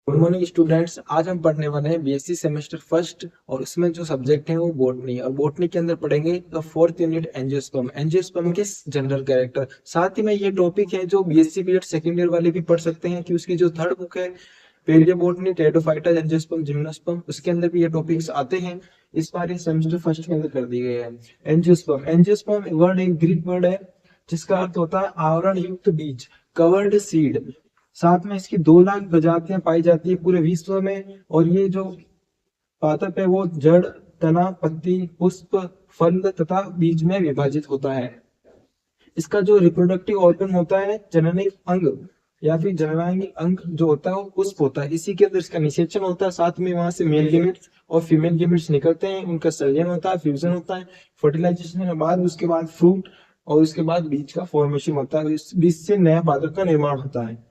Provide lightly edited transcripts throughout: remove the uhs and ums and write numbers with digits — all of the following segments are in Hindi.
Good morning students. आज हम पढ़ने वाले हैं बीएससी सेमेस्टर फर्स्ट और उसमें जो सब्जेक्ट है वो बॉटनी और बॉटनी के अंदर पढ़ेंगे the fourth unit angiosperm angiosperm के जनरल कैरेक्टर। साथ ही में ये टॉपिक है जो बीएससी बीएड सेकंड ईयर वाले भी पढ़ सकते हैं कि उसकी जो थर्ड बुक है पेलियोबोटनी टेरिडोफाइटा एंजियोस्पर्म जिम्नोस्पर्म उसके अंदर भी ये टॉपिक्स आते हैं। इस बार ये सेमेस्टर फर्स्ट के अंदर कर दिए गए हैं। एंजियोस्पर्म एंजियोस्पर्म वर्ड एक ग्रीक वर्ड है जिसका अर्थ होता है आवरण युक्त बीज, कवर्ड सीड। साथ में इसकी 2 लाख प्रजातियां पाई जाती है पूरे विश्व में। और ये जो पादप है वो जड़, तना, पत्ती, पुष्प, फल तथा बीज में विभाजित होता है। इसका जो रिप्रोडक्टिव ऑर्गन होता है, जननिक अंग या फिर जननांगी अंग जो होता है वो पुष्प होता है। इसी के अंदर इसका निषेचन होता है, साथ में वहां से मेल गेमेट्स और फीमेल गेमेट्स निकलते हैं, उनका संलयन होता है, फ्यूजन होता है, फर्टिलाइजेशन के बाद उसके बाद फ्रूट और उसके बाद बीज का फॉर्मेशन होता है। इस बीज से नया पादप का निर्माण होता है।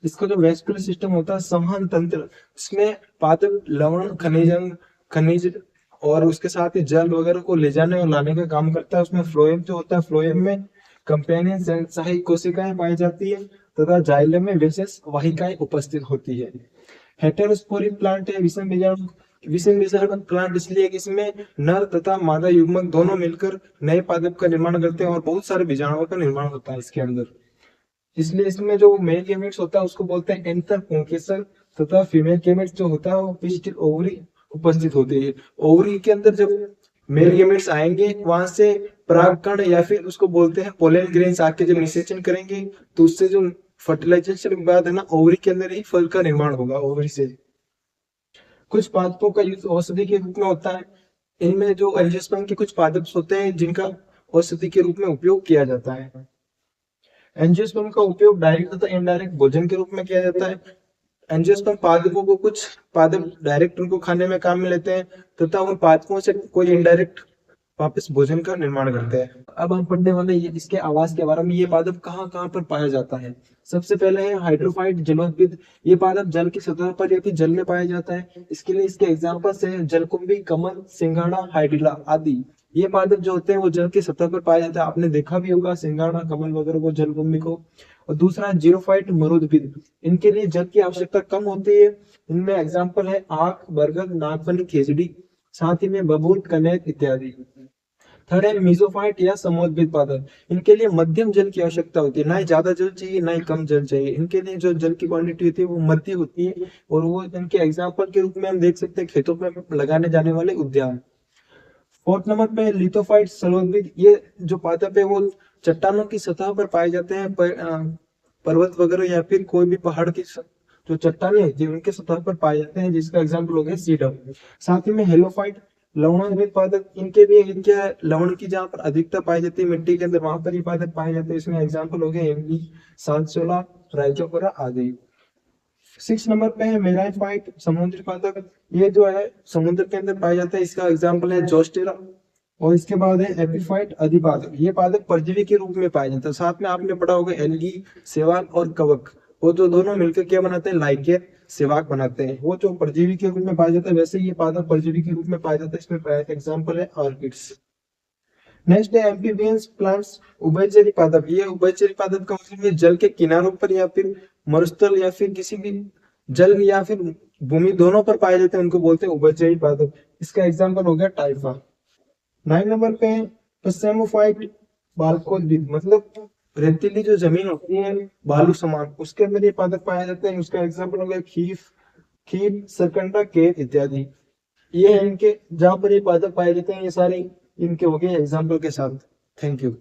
इसका जो वेस्कुलर सिस्टम होता है, संवहन तंत्र, उसमें पादप लवण, खनिज और उसके साथ ही जल वगैरह को ले जाने और लाने का काम करता है। उसमें फ्लोएम जो होता है, फ्लोएम में कंपेनियन सहायक कोशिकाएं पाई जाती है तथा जाइलम में विशेष वाहिकाएं उपस्थित होती है। हेटेरोस्पोरिक प्लांट है, विषम बीजाणु प्लांट इसलिए कि इसमें नर तथा मादा युग्मक दोनों मिलकर नए पादप का निर्माण करते हैं और बहुत सारे बीजाणुओं का निर्माण होता है इसके अंदर। इसलिए इसमें जो मेल गेमेट्स होता है उसको बोलते हैं एंथर पुंकेसर तथा फीमेल गेमेट्स जो होता है वो पिस्टिल ओवरी उपस्थित होती है। ओवरी के अंदर जब मेल गेमेट्स आएंगे वहां से परागकण या फिर उसको बोलते हैं पोलन ग्रेन्स आके जब निषेचन करेंगे तो उससे जो फर्टिलाइजेशन के बाद है ना, ओवरी के अंदर ही फल का निर्माण होगा ओवरी से। कुछ पादपों का यूज औषधि के रूप में होता है। इनमें जो एंजियोस्पर्म के कुछ पादप होते हैं जिनका औषधि के रूप में उपयोग किया जाता है। एंजियोस्पर्म का उपयोग डायरेक्ट तथा इनडायरेक्ट भोजन के रूप में किया जाता है। एंजियोस्पर्म पादपों को कुछ पादप डायरेक्ट उनको खाने में काम में लेते हैं तथा उन पादपों से कोई इनडायरेक्ट वापस भोजन का निर्माण करते हैं। अब हम पढ़ने वाले ये इसके आवास के बारे में। ये पादप कहाँ कहाँ पर पाया जाता है। सबसे पहले है हाइड्रोफाइट जलोद्भिद। ये पादप जल की सतह पर या फिर जल में पाया जाता है। इसके लिए इसके एग्जाम्पल्स है जलकुंभी, कमल, सिंघाड़ा, हाइड्रिला आदि। ये पादप जो होते हैं वो जल की सतह पर पाया जाता है। आपने देखा भी होगा सिंघाड़ा, कमल वगैरह को, जलकुंभी को। और दूसरा जीरोफाइट मरुद्भिद। इनके लिए जल की आवश्यकता कम होती है। इनमें एग्जाम्पल है आक, बरगद, नागफनी, खेजड़ी, साथ ही में बबूल, कनेर इत्यादि। थर्ड है मीजोफाइट या समुद्रविद पादप। इनके लिए मध्यम जल की आवश्यकता होती है, ना ही ज्यादा जल चाहिए ना ही कम जल चाहिए। इनके लिए जो जल की क्वांटिटी होती है वो मध्य होती है। और वो इनके एग्जाम्पल के रूप में हम देख सकते हैं खेतों में लगाने जाने वाले उद्यान। फोर्थ नंबर पे लिथोफाइट सलोद्भिद। ये जो पादप है वो चट्टानों की सतह पर पाए जाते हैं, पर्वत वगैरह या फिर कोई भी पहाड़ की जो चट्टाने होती है उनके सतह पर पाए जाते हैं, जिसका एग्जाम्पल हो गया सीडम। साथ ही में हेलोफाइट लवणोन्वित पादप। इनके लिए इनके लवण की जहाँ पर अधिकता पाई जाती है मिट्टी के अंदर वहां पर ये पादप पाए जाते हैं। इसमें एग्जाम्पल हो गया इमली, सांसोला, राइजोफोरा आदि। 6 नंबर पे है मेलाइफाइट समुद्री पादप। ये जो है समुद्र के अंदर पाया जाता है, इसका एग्जाम्पल है जोस्टेरा। और इसके बाद है एपिफाइट अधिपादप। ये पादप परजीवी के रूप में पाया जाता है। साथ में आपने पढ़ा होगा एल्गी, शैवाल और कवक, वो जो दोनों मिलकर क्या बनाते हैं, लाइकेन, सेवाक बनाते हैं। वो जो परजीवी के रूप में पाया जाता है वैसे ये पादप परजीवी के रूप में पाया जाता है। इसमें एग्जाम्पल है ऑर्किड्स। नेक्स्ट है एम्फीबियंस प्लांट्स, उभयचरी पादप। ये उभयचरी पादप का मतलब ये जल के किनारों पर या फिर मरुस्थल या फिर किसी भी जल या फिर भूमि दोनों पर पाए जाते हैं, उनको बोलते हैं उभयचरी पादप। इसका एग्जाम्पल हो गया टाइफा। 9 नंबर पे पसेमोफाइट बालकोद्भिद, मतलब रेतीली जो जमीन होती है बालू समान, उसके अंदर ये पादप पाए जाते हैं। उसका एग्जाम्पल हो गया खीफ, खीर, सरकंडा, केर इत्यादि। ये है इनके जहाँ पर ये पादप पाए जाते हैं। ये सारे इनके हो गए एग्जाम्पल के साथ। Thank you.